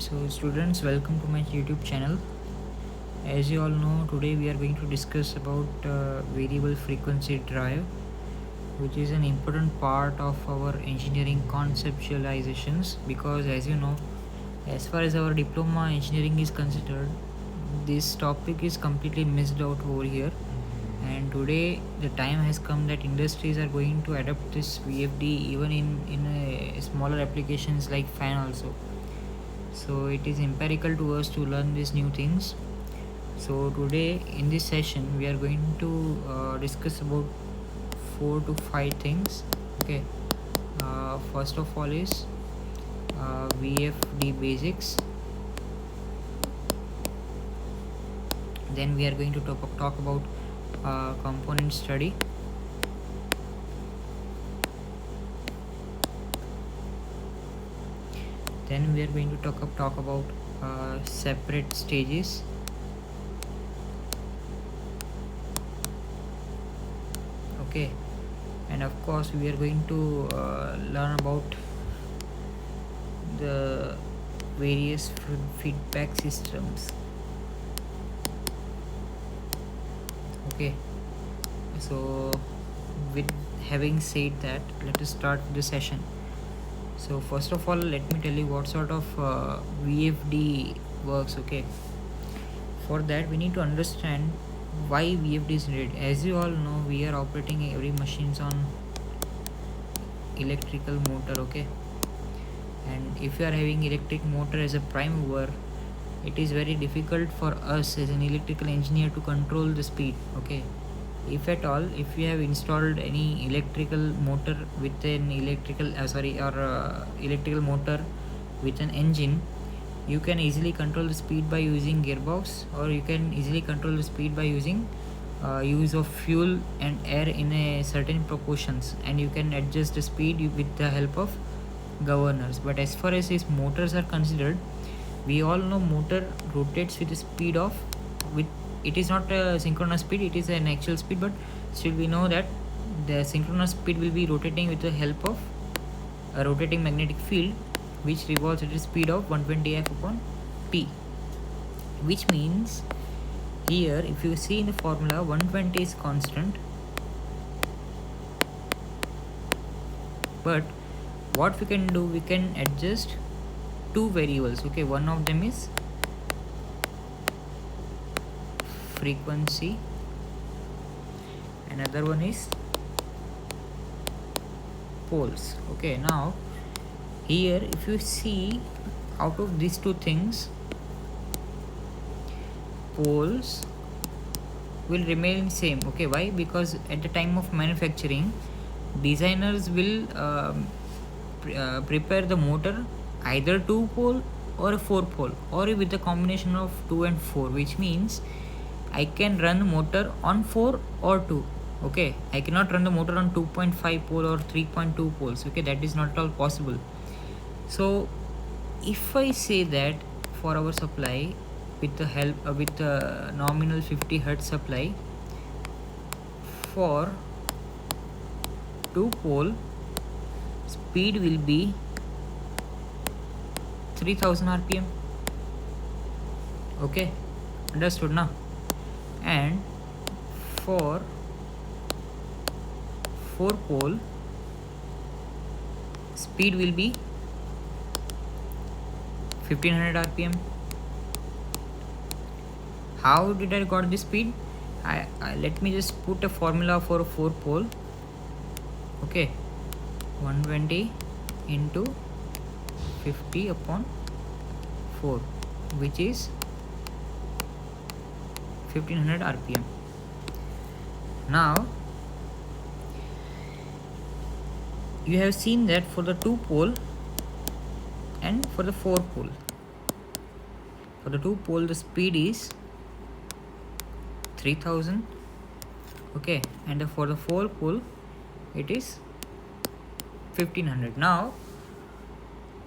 So students, welcome to my YouTube channel. As you all know, today we are going to discuss about variable frequency drive, which is an important part of our engineering conceptualizations, because as you know, as far as our diploma engineering is considered, this topic is completely missed out over here. And today the time has come that industries are going to adopt this VFD even in a smaller applications like fan also. So it is empirical to us to learn these new things. So today in this session we are going to discuss about 4 to 5 things. Okay, first of all is VFD basics. Then we are going to talk about component study. Then we are going to talk about separate stages. Okay, and of course we are going to learn about the various feedback systems. Okay, so with having said that, let us start the session. So first of all, let me tell you what sort of VFD works. Okay, for that we need to understand why VFD is needed. As you all know, we are operating every machines on electrical motor. Okay, and if you are having electric motor as a prime mover, it is very difficult for us as an electrical engineer to control the speed. Okay, if at all, if you have installed any electrical motor with an electrical motor with an engine, you can easily control the speed by using gearbox, or you can easily control the speed by using use of fuel and air in a certain proportions, and you can adjust the speed with the help of governors. But as far as these motors are considered, we all know motor rotates with the speed of it is not a synchronous speed, it is an actual speed, but still we know that the synchronous speed will be rotating with the help of a rotating magnetic field which revolves at a speed of 120 f upon p, which means here if you see in the formula, 120 is constant, but what we can do, we can adjust two variables. Okay, one of them is frequency, another one is poles. Okay, now here if you see, out of these two things, poles will remain same. Okay, why? Because at the time of manufacturing, designers will prepare the motor either 2 pole or a 4 pole, or with a combination of 2 and 4, which means I can run the motor on 4 or 2. Okay, I cannot run the motor on 2.5 pole or 3.2 poles. Okay, that is not at all possible. So if I say that for our supply, with the help with the nominal 50 Hz supply for 2 pole, speed will be 3000 rpm. Okay, understood now? And for 4 pole, speed will be 1500 rpm. How did I got this speed? I let me just put a formula for 4 pole. Okay, 120 into 50 upon 4, which is 1500 rpm. Now you have seen that for the 2 pole and for the 4 pole, for the 2 pole the speed is 3000. Okay, and for the 4 pole it is 1500. Now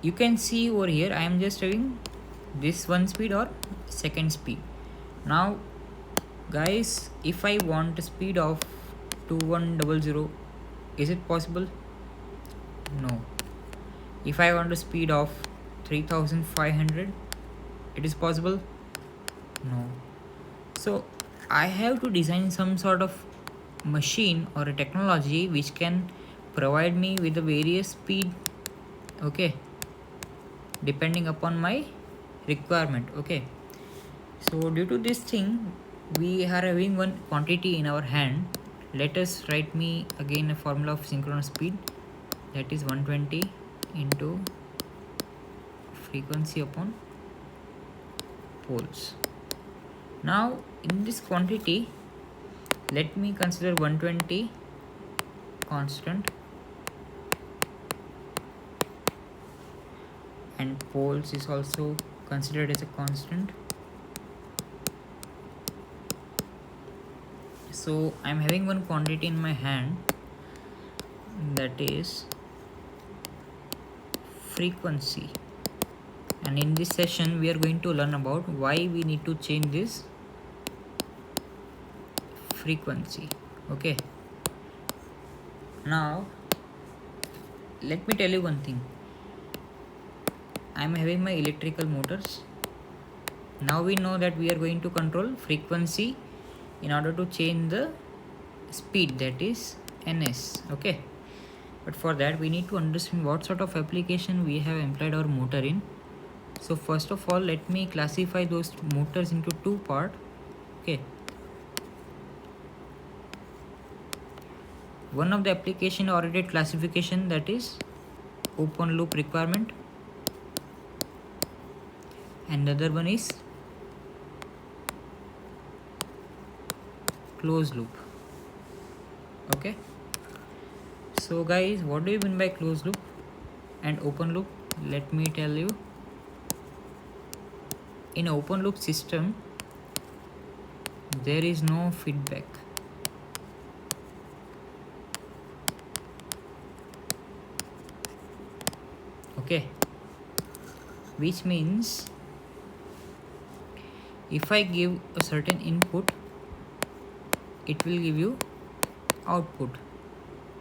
you can see over here, I am just having this one speed or second speed. Now guys, if I want a speed of 2100, is it possible? No. If I want a speed of 3500, It is possible? No. So I have to design some sort of machine or a technology which can provide me with the various speed, okay, depending upon my requirement. Okay, so due to this thing, we are having one quantity in our hand. Let us write me again a formula of synchronous speed, that is 120 into frequency upon poles. Now in this quantity, let me consider 120 constant and poles is also considered as a constant. So I'm having one quantity in my hand, that is frequency, and in this session we are going to learn about why we need to change this frequency. Okay, now let me tell you one thing. I'm having my electrical motors. Now we know that we are going to control frequency in order to change the speed, that is ns. Okay, but for that we need to understand what sort of application we have employed our motor in. So first of all, let me classify those motors into two parts. Okay, one of the application already classification, that is open loop requirement, and the other one is closed loop. Okay, so guys, what do you mean by closed loop and open loop? Let me tell you. In open loop system, there is no feedback. Okay, which means if I give a certain input, it will give you output.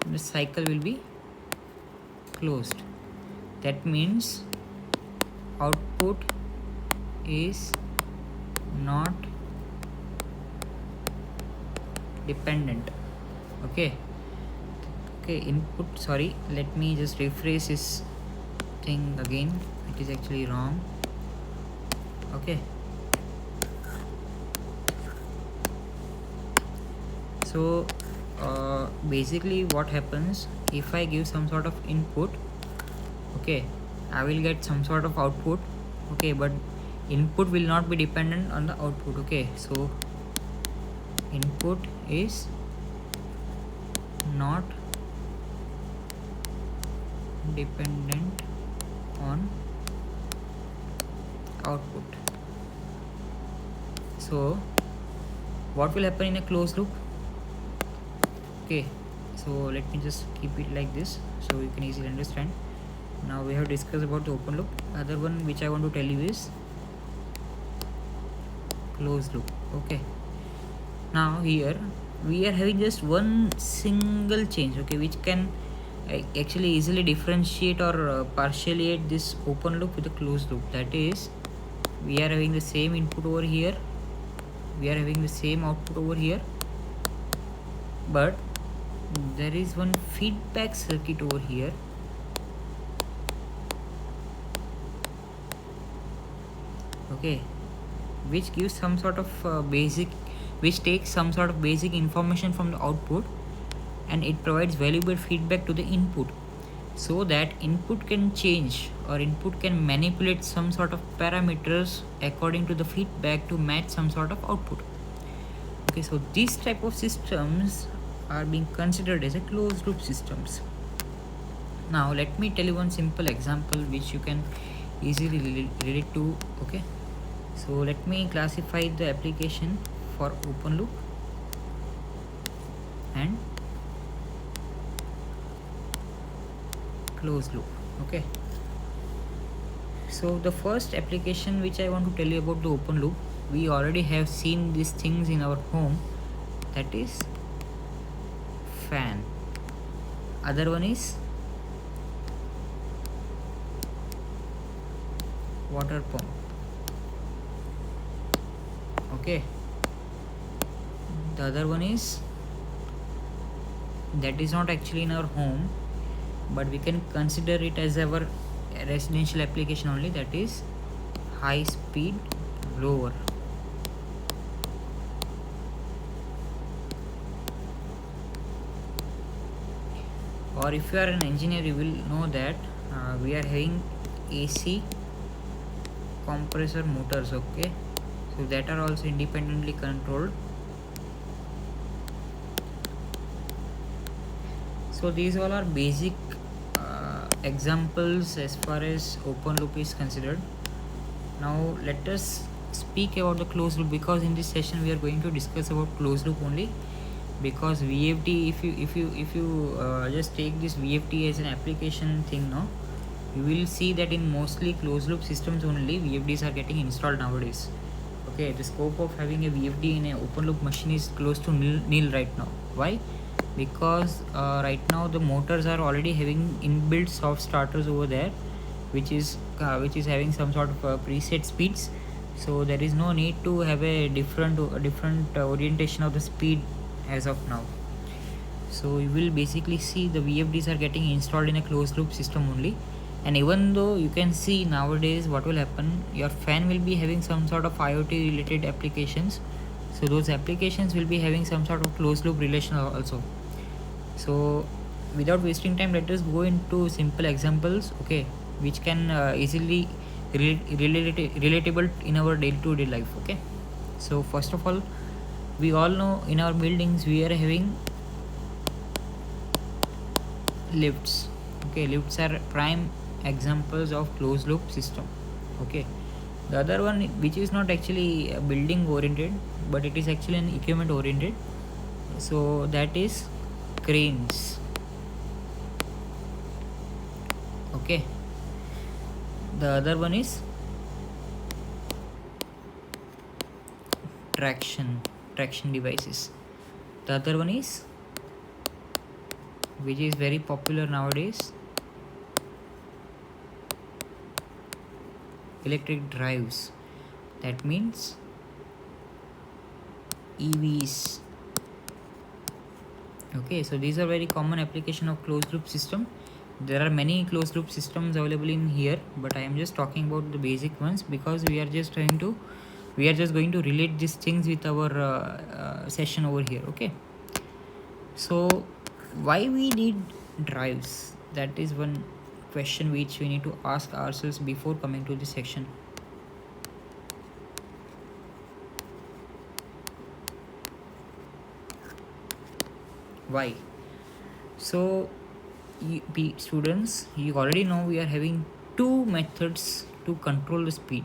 The cycle will be closed. That means output is not dependent. Okay, input, sorry, let me just rephrase this thing again, it is actually wrong. Okay, so basically what happens, if I give some sort of input, okay, I will get some sort of output. Okay, but input will not be dependent on the output. Okay, so input is not dependent on output. So what will happen in a closed loop? Okay, so let me just keep it like this so you can easily understand. Now we have discussed about the open loop. Other one which I want to tell you is closed loop. Okay, now here we are having just one single change, okay, which can actually easily differentiate or partialiate this open loop with the closed loop. That is, we are having the same input over here, we are having the same output over here, but there is one feedback circuit over here. Okay, which gives some sort of which takes some sort of basic information from the output and it provides valuable feedback to the input, so that input can change or input can manipulate some sort of parameters according to the feedback to match some sort of output. Okay, so these type of systems are being considered as a closed loop systems. Now let me tell you one simple example which you can easily relate to. Okay, so let me classify the application for open loop and closed loop. Okay, so the first application which I want to tell you about the open loop, we already have seen these things in our home, that is fan. Other one is water pump. Okay, the other one is that is not actually in our home, but we can consider it as our residential application only, that is high speed blower. Or if you are an engineer, you will know that we are having AC compressor motors. Okay, so that are also independently controlled. So these all are basic examples as far as open loop is considered. Now let us speak about the closed loop, because in this session we are going to discuss about closed loop only. Because VFD, if you just take this VFD as an application thing, no, you will see that in mostly closed loop systems only VFDs are getting installed nowadays. Okay, the scope of having a VFD in an open loop machine is close to nil right now. Why? Because right now the motors are already having inbuilt soft starters over there, which is having some sort of preset speeds. So there is no need to have a different orientation of the speed as of now. So you will basically see the VFDs are getting installed in a closed loop system only. And even though you can see nowadays what will happen, your fan will be having some sort of IoT related applications. So those applications will be having some sort of closed loop relation also. So without wasting time, let us go into simple examples, okay, which can easily relatable in our day-to-day life. Okay, so first of all, we all know in our buildings we are having lifts. Okay, lifts are prime examples of closed loop system. Okay, the other one, which is not actually building oriented, but it is actually an equipment oriented, so that is cranes. Okay, the other one is traction devices. The other one is, which is very popular nowadays, electric drives. That means EVs. Okay, so these are very common application of closed loop system. There are many closed loop systems available in here, but I am just talking about the basic ones, because we are just going to relate these things with our session over here. Okay, so why we need drives? That is one question which we need to ask ourselves before coming to this section. Why? So students, you already know we are having two methods to control the speed,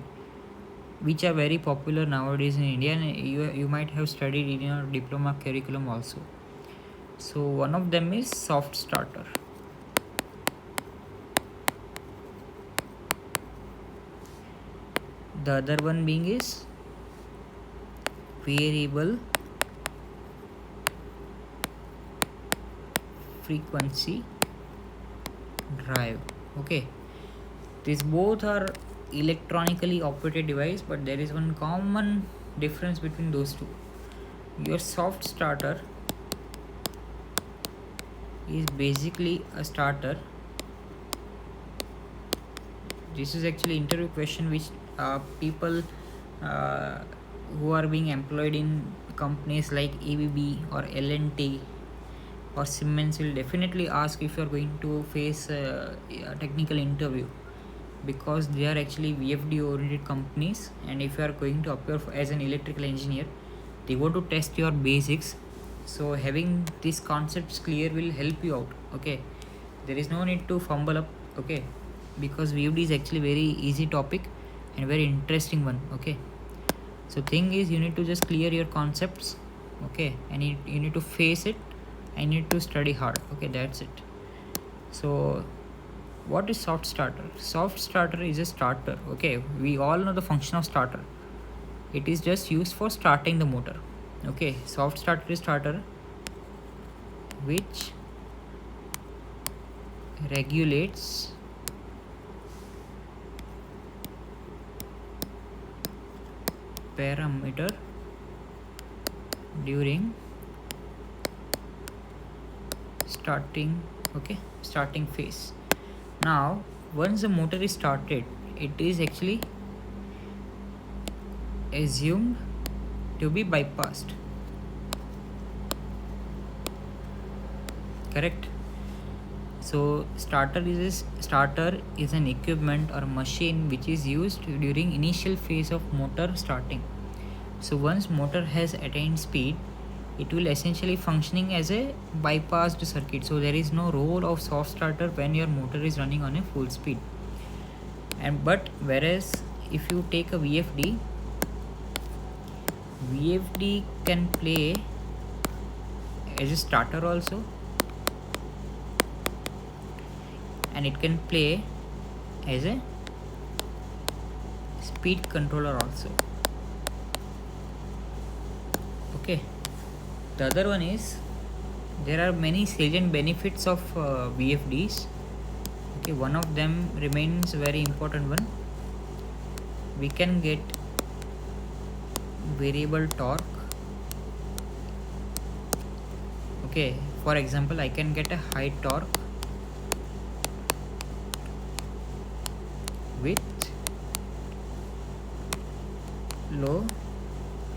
which are very popular nowadays in India, and you might have studied in your diploma curriculum also. So one of them is soft starter. The other one being is variable frequency drive. Okay, these both are electronically operated device, but there is one common difference between those two. Your soft starter is basically a starter. This is actually interview question which people who are being employed in companies like ABB or L&T or Siemens will definitely ask if you are going to face a technical interview, because they are actually VFD oriented companies, and if you are going to appear as an electrical engineer, they want to test your basics. So having these concepts clear will help you out. Okay, there is no need to fumble up. Okay, because VFD is actually very easy topic and very interesting one. Okay, so thing is, you need to just clear your concepts. Okay, and you need to face it. I need to study hard. Okay, that's it. So what is soft starter? Soft starter is a starter. Okay, we all know the function of starter. It is just used for starting the motor. Okay, soft starter is starter which regulates parameter during starting phase. Now once the motor is started, it is actually assumed to be bypassed, correct? So starter is an equipment or machine which is used during initial phase of motor starting. So once motor has attained speed, it will essentially functioning as a bypassed circuit. So there is no role of soft starter when your motor is running on a full speed. But whereas if you take a VFD can play as a starter also, and it can play as a speed controller also. Okay, the other one is there are many salient benefits of VFDs. Okay, one of them remains very important one. We can get variable torque. Okay, for example, I can get a high torque with low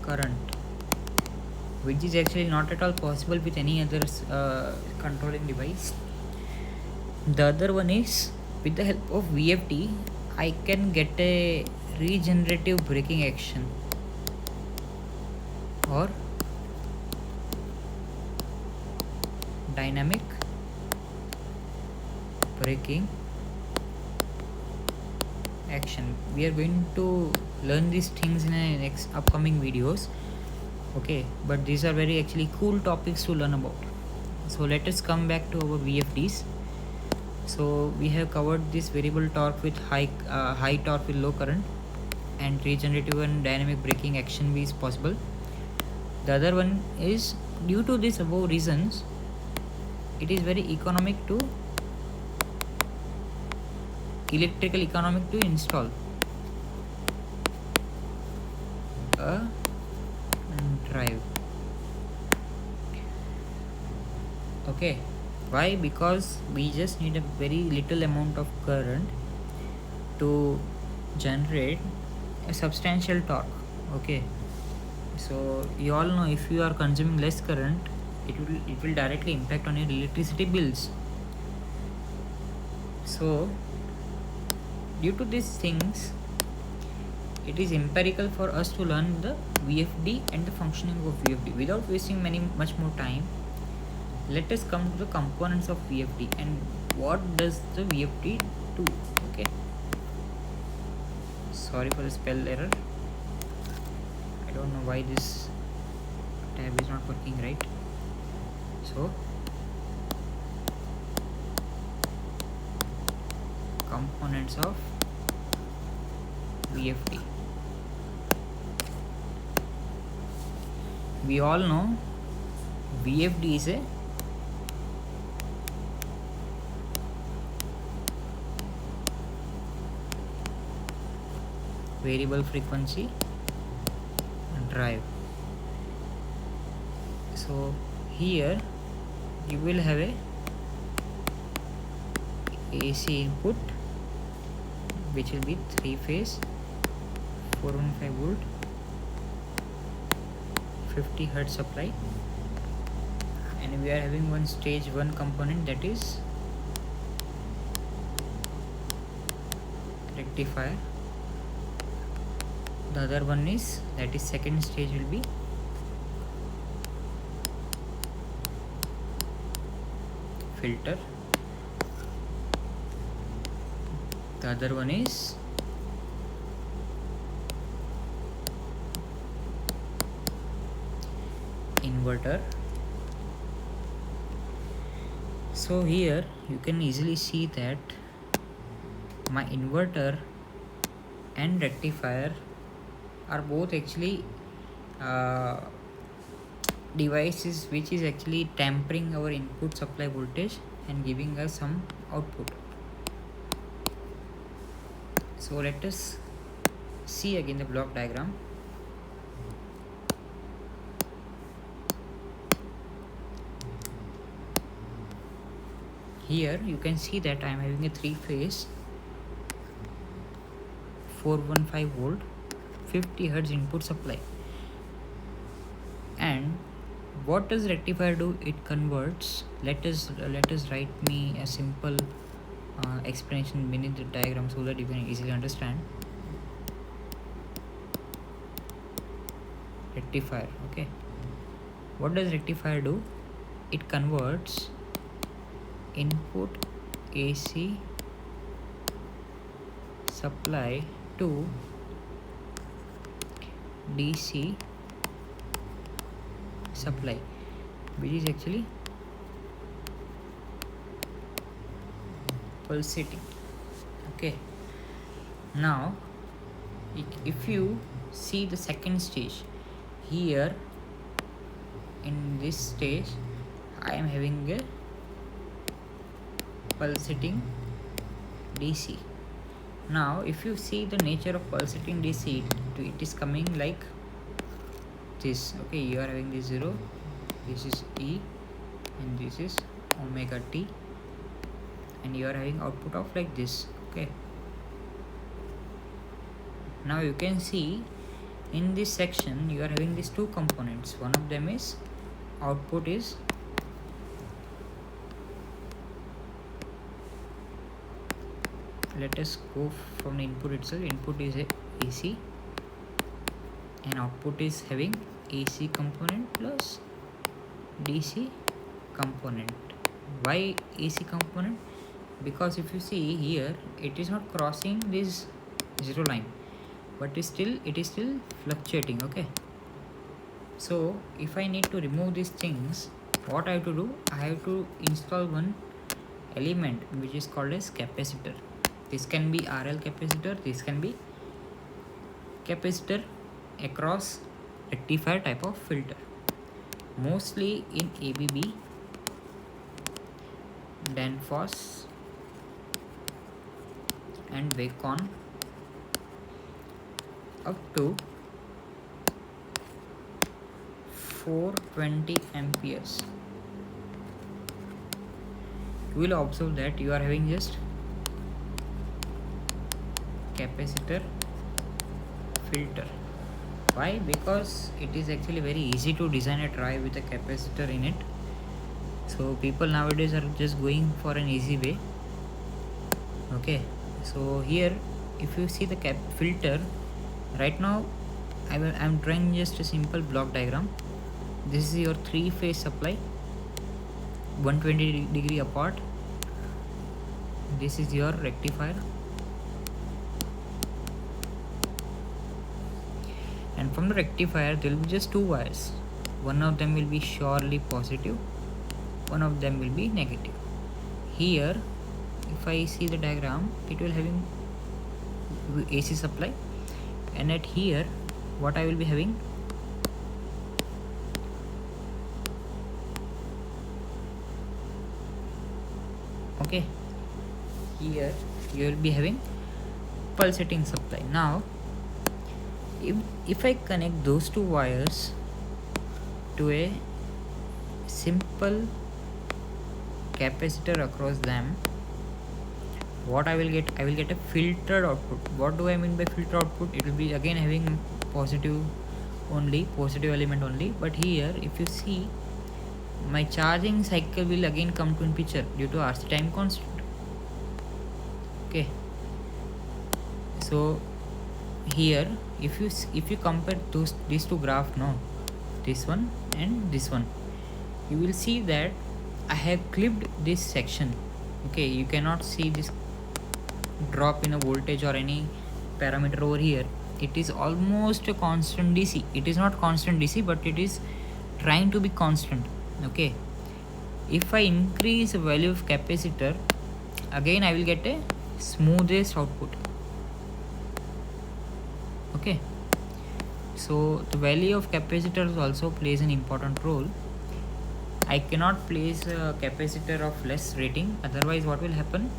current, which is actually not at all possible with any other controlling device. The other one is with the help of VFD, I can get a regenerative braking action or dynamic braking action. We are going to learn these things in the next upcoming videos. Okay, but these are very actually cool topics to learn about. So let us come back to our VFDs. So we have covered this variable torque with high torque with low current, and regenerative and dynamic braking action is possible. The other one is due to these above reasons, it is very economic to install a drive. Okay, why? Because we just need a very little amount of current to generate a substantial torque. Okay, so you all know if you are consuming less current, it will directly impact on your electricity bills. So due to these things, it is empirical for us to learn the VFD and the functioning of VFD. Without wasting much more time, let us come to the components of VFD and what does the VFD do. Okay, sorry for the spell error. I don't know why this tab is not working right. So components of VFD. We all know VFD is a variable frequency drive. So here you will have a AC input which will be 3-phase 415 volt 50 hertz supply, and we are having one stage 1 component, that is rectifier. The other one is, that is second stage, will be filter. The other one is inverter. So here you can easily see that my inverter and rectifier are both actually devices which is actually tempering our input supply voltage and giving us some output. So let us see again the block diagram. here you can see that I am having a 3-phase 415 volt 50 hertz input supply. And what does rectifier do? It converts. Let us write me a simple explanation beneath the diagram so that you can easily understand. Rectifier, okay. What does rectifier do? It converts input AC supply to DC supply, which is actually pulsating. Okay, now if you see the second stage, here in this stage I am having a pulsating DC. Now if you see the nature of pulsating DC, it is coming like this. Okay, you are having this 0, this is E, and this is omega t, and you are having output of like this. Okay, now you can see in this section you are having these two components. One of them is output is let us go from the input itself. Input is a AC and output is having AC component plus DC component. Why AC component? Because if you see here, it is not crossing this 0 line, but it is still fluctuating. Okay, so if I need to remove these things, what I have to do? I have to install one element which is called as capacitor. This can be RL capacitor, this can be capacitor across rectifier type of filter. Mostly in ABB, Danfoss and Wacom up to 420 amperes. You will observe that you are having just capacitor filter. Why? Because it is actually very easy to design a drive with a capacitor in it. So people nowadays are just going for an easy way. Okay, so here if you see the filter, right now I'm drawing just a simple block diagram. This is your 3-phase supply, 120 degree apart. This is your rectifier, and from the rectifier there will be just 2 wires. One of them will be surely positive, one of them will be negative. Here if I see the diagram, it will having AC supply, and at here what I will be having, okay, here you will be having pulsating supply. Now if I connect those 2 wires to a simple capacitor across them, what I will get? I will get a filtered output. What do I mean by filtered output? It will be again having positive element only, but here if you see, my charging cycle will again come to in picture due to RC time constant. Okay, so here if you compare these 2 graphs, no, this one and this one, you will see that I have clipped this section. Okay, you cannot see this drop in a voltage or any parameter over here. It is almost a constant DC. It is not constant DC, but it is trying to be constant. Okay, if I increase the value of capacitor, again I will get a smoothest output. Okay, so the value of capacitors also plays an important role. I cannot place a capacitor of less rating, otherwise what will happen?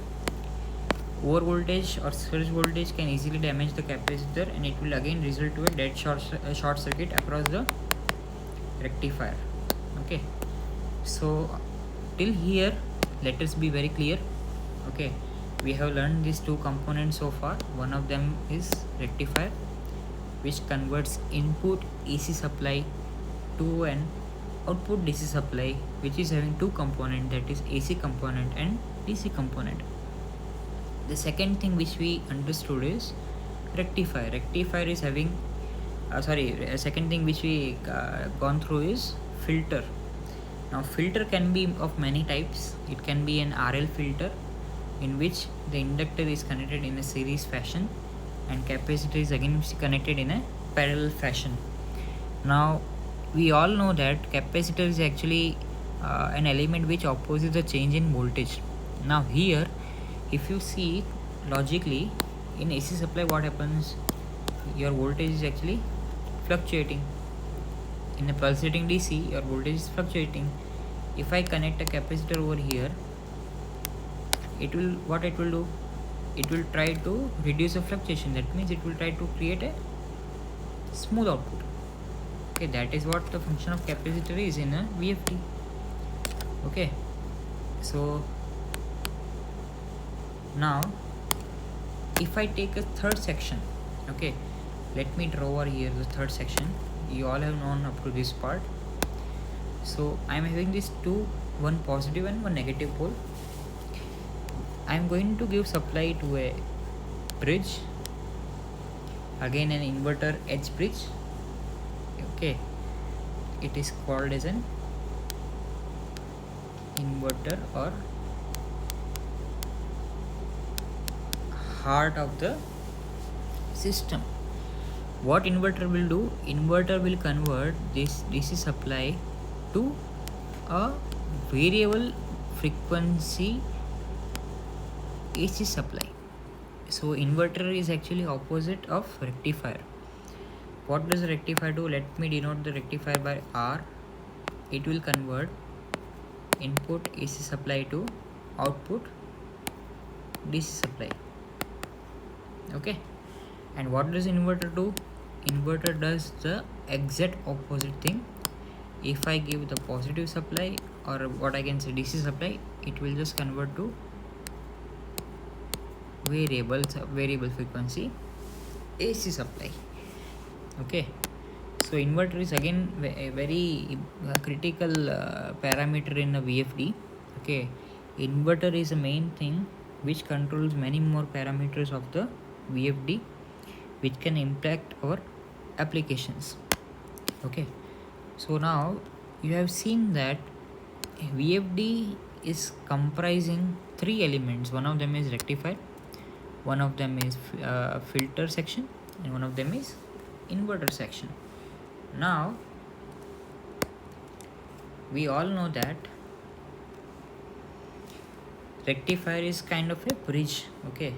Over voltage or surge voltage can easily damage the capacitor, and it will again result to a dead short circuit across the rectifier. Okay, so till here let us be very clear. Okay, we have learned these two components so far. One of them is rectifier, which converts input AC supply to an output DC supply, which is having two components, that is AC component and DC component. The second thing which we understood is rectifier. Rectifier is having second thing which we gone through is filter. Now filter can be of many types. It can be an RL filter, in which the inductor is connected in a series fashion and capacitor is again connected in a parallel fashion. Now we all know that capacitor is actually an element which opposes the change in voltage. Now here, if you see logically, in AC supply what happens, your voltage is actually fluctuating. In a pulsating DC, your voltage is fluctuating. If I connect a capacitor over here, it will do, it will try to reduce the fluctuation. That means it will try to create a smooth output. Okay, that is what the function of capacitor is in a VFD. Okay, so now if I take a third section, okay, let me draw over here the third section. You all have known up to this part. So I am having these two, one positive and one negative pole. I am going to give supply to a bridge, again an inverter edge bridge. Okay, it is called as an inverter or heart of the system. What inverter will do? Inverter will convert this DC supply to a variable frequency AC supply. So inverter is actually opposite of rectifier. What does rectifier do? Let me denote the rectifier by R. It will convert input AC supply to output DC supply. Okay, and what does inverter do? Inverter does the exact opposite thing. If I give the positive supply, or what I can say DC supply, it will just convert to variable frequency AC supply. Okay, so inverter is again a very critical parameter in a VFD. Okay, inverter is the main thing which controls many more parameters of the VFD, which can impact our applications. Okay, so now you have seen that VFD is comprising three elements. One of them is rectifier, one of them is filter section, and one of them is inverter section. Now we all know that rectifier is kind of a bridge. Okay,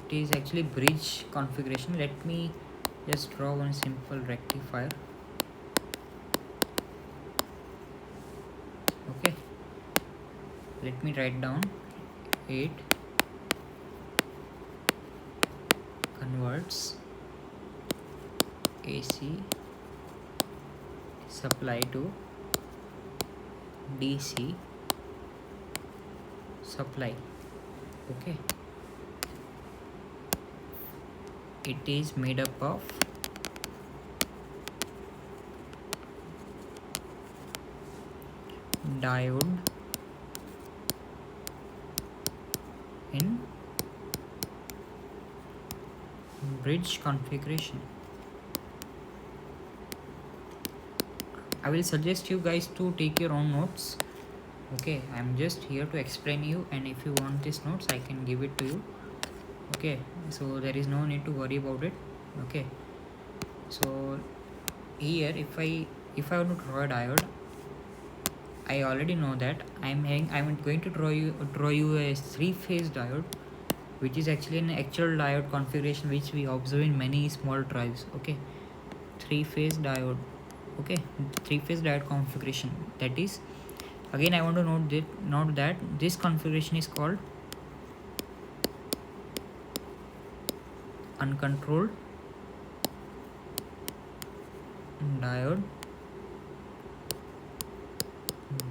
it is actually bridge configuration. Let me just draw one simple rectifier. Okay, let me write down. It converts AC supply to DC supply. Okay, it is made up of diode in bridge configuration. I will suggest you guys to take your own notes. Okay, I am just here to explain you, and if you want these notes I can give it to you. Okay, so there is no need to worry about it. Okay, so here if I want to draw a diode, I already know that I'm going to draw you a three-phase diode, which is actually an actual diode configuration which we observe in many small drives. Okay, three-phase diode. Okay, three-phase diode configuration. That is, again I want to note that this configuration is called uncontrolled diode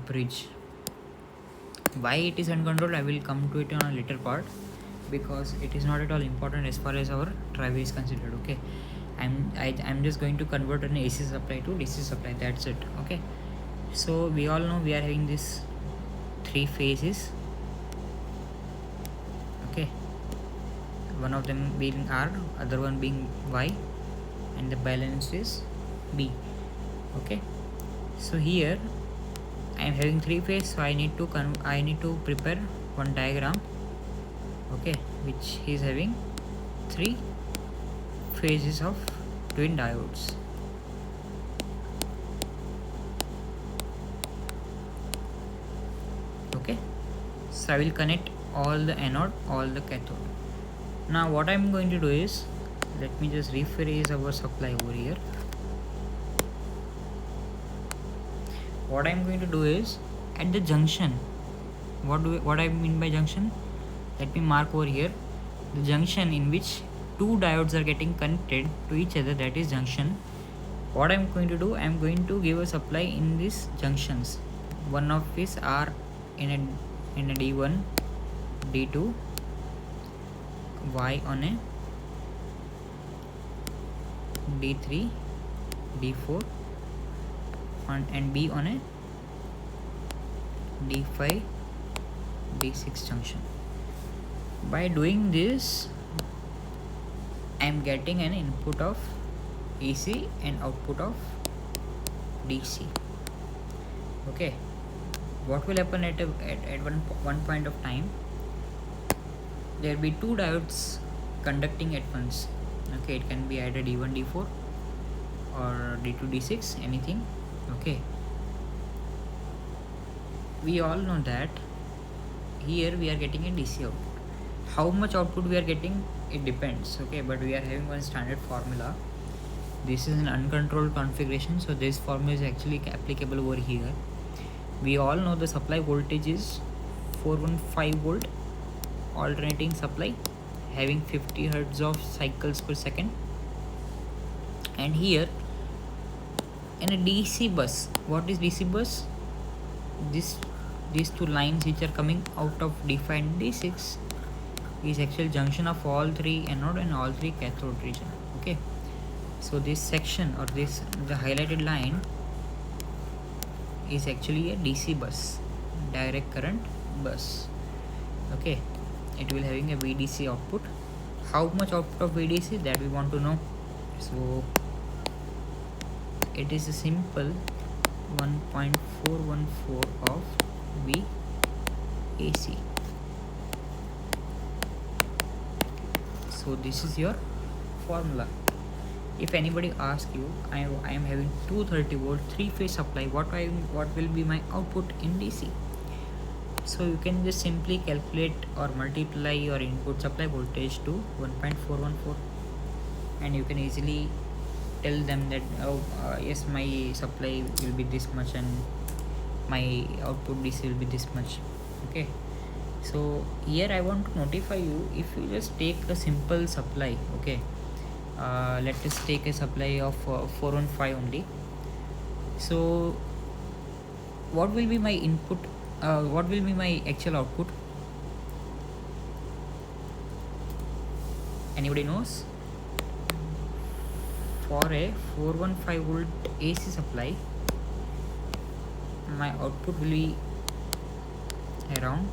bridge. Why it is uncontrolled, I will come to it on a later part, because it is not at all important as far as our driver is considered. Okay, I'm just going to convert an AC supply to DC supply, that's it. Okay, so we all know we are having this three phases. Okay, one of them being R, other one being Y, and the balance is B. Okay, so here I am having three phase, so I need to prepare one diagram, okay, which is having three phases of twin diodes. Okay, so I will connect all the anode, all the cathode. Now what I am going to do is, let me just rephrase our supply over here. What I am going to do is, at the junction, what I mean by junction, let me mark over here the junction in which two diodes are getting connected to each other, that is junction. What I am going to do, I am going to give a supply in these junctions. One of is R in a D1, D2, Y on a D3, D4, and B on a D5, D6 junction. By doing this, I am getting an input of AC and output of DC. Okay, what will happen at one point of time, there will be two diodes conducting at once. Okay, it can be either D1, D4 or D2, D6, anything. Okay, we all know that here we are getting a DC output. How much output we are getting, it depends. Okay, but we are having one standard formula. This is an uncontrolled configuration, so this formula is actually applicable over here. We all know the supply voltage is 415 volt alternating supply, having 50 hertz of cycles per second. And here in a DC bus, what is DC bus? These two lines which are coming out of D5 and D6 is actual junction of all three anode and all three cathode region. Okay, so this section, or the highlighted line, is actually a DC bus, direct current bus. Okay, it will having a VDC output. How much output of VDC, that we want to know. So it is a simple 1.414 of VAC. So this is your formula. If anybody asks you, I am having 230 volt three phase supply, what will be my output in DC? So you can just simply calculate or multiply your input supply voltage to 1.414, and you can easily tell them that yes, my supply will be this much and my output DC will be this much. Okay, so here I want to notify you, if you just take a simple supply, okay, let us take a supply of 415 only. So what will be my input, what will be my actual output? Anybody knows? For a 415 volt AC supply, my output will be around,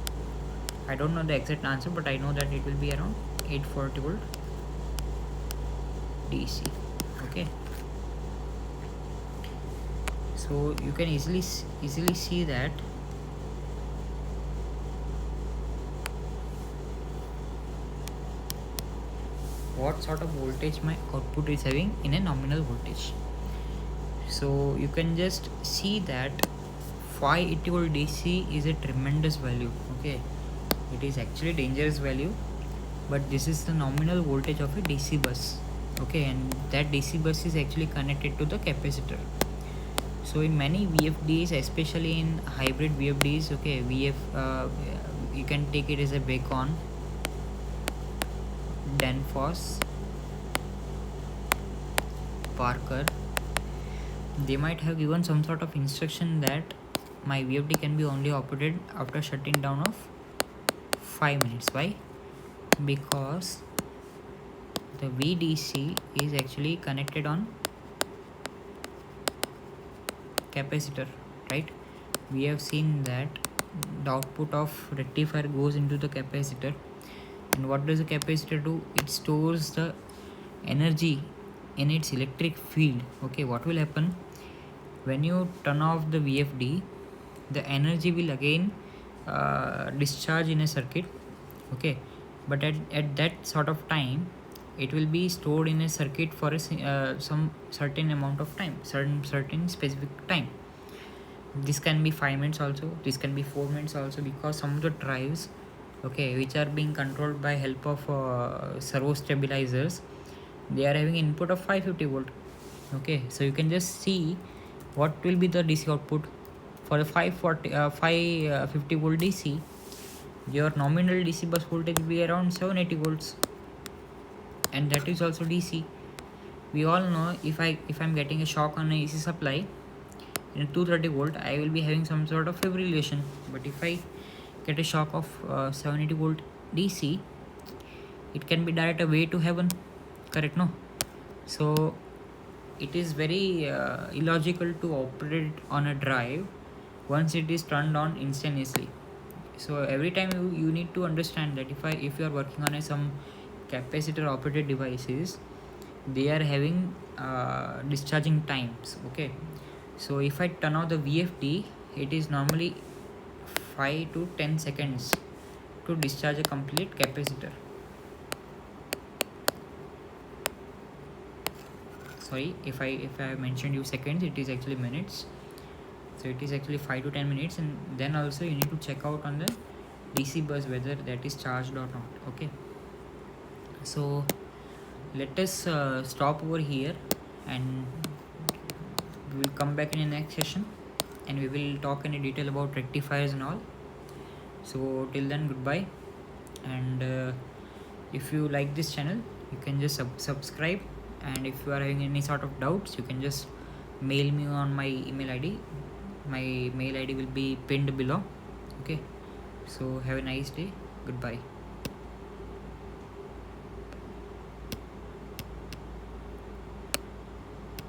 I don't know the exact answer, but I know that it will be around 840 volt DC. Okay, so you can easily see that what sort of voltage my output is having in a nominal voltage. So you can just see that 580 volt DC is a tremendous value. Okay, it is actually dangerous value, but this is the nominal voltage of a DC bus. Okay, and that DC bus is actually connected to the capacitor. So in many VFDs, especially in hybrid VFDs, okay, you can take it as a Bacon, Danfoss, Parker. They might have given some sort of instruction that my VFD can be only operated after shutting down of 5 minutes. Why? Because the VDC is actually connected on capacitor, right? We have seen that the output of rectifier goes into the capacitor, and what does the capacitor do? It stores the energy in its electric field. Okay, what will happen when you turn off the VFD? The energy will again discharge in a circuit. Okay, but at that sort of time, it will be stored in a circuit for some certain amount of time, certain specific time. This can be 5 minutes also, this can be 4 minutes also, because some of the drives, okay, which are being controlled by help of servo stabilizers, they are having input of 550 volt. Okay, so you can just see what will be the DC output for the 550 volt DC. Your nominal DC bus voltage will be around 780 volts, and that is also DC. We all know if I'm getting a shock on a AC supply in 230 volt, I will be having some sort of fibrillation. But if I get a shock of 780 volt DC, it can be direct away to heaven, correct? No. So it is very illogical to operate on a drive once it is turned on instantaneously. So every time you need to understand that if you are working on some capacitor operated devices, they are having discharging times. Okay, so if I turn off the VFD, it is normally 5 to 10 seconds to discharge a complete capacitor. Sorry, if I mentioned you seconds, it is actually minutes. So it is actually 5 to 10 minutes, and then also you need to check out on the DC bus whether that is charged or not. Okay, so let us stop over here, and we will come back in the next session, and we will talk in detail about rectifiers and all. So till then, goodbye. And if you like this channel, you can just subscribe, and if you are having any sort of doubts, you can just mail me on my email ID. My mail ID will be pinned below. Okay, so have a nice day. Goodbye.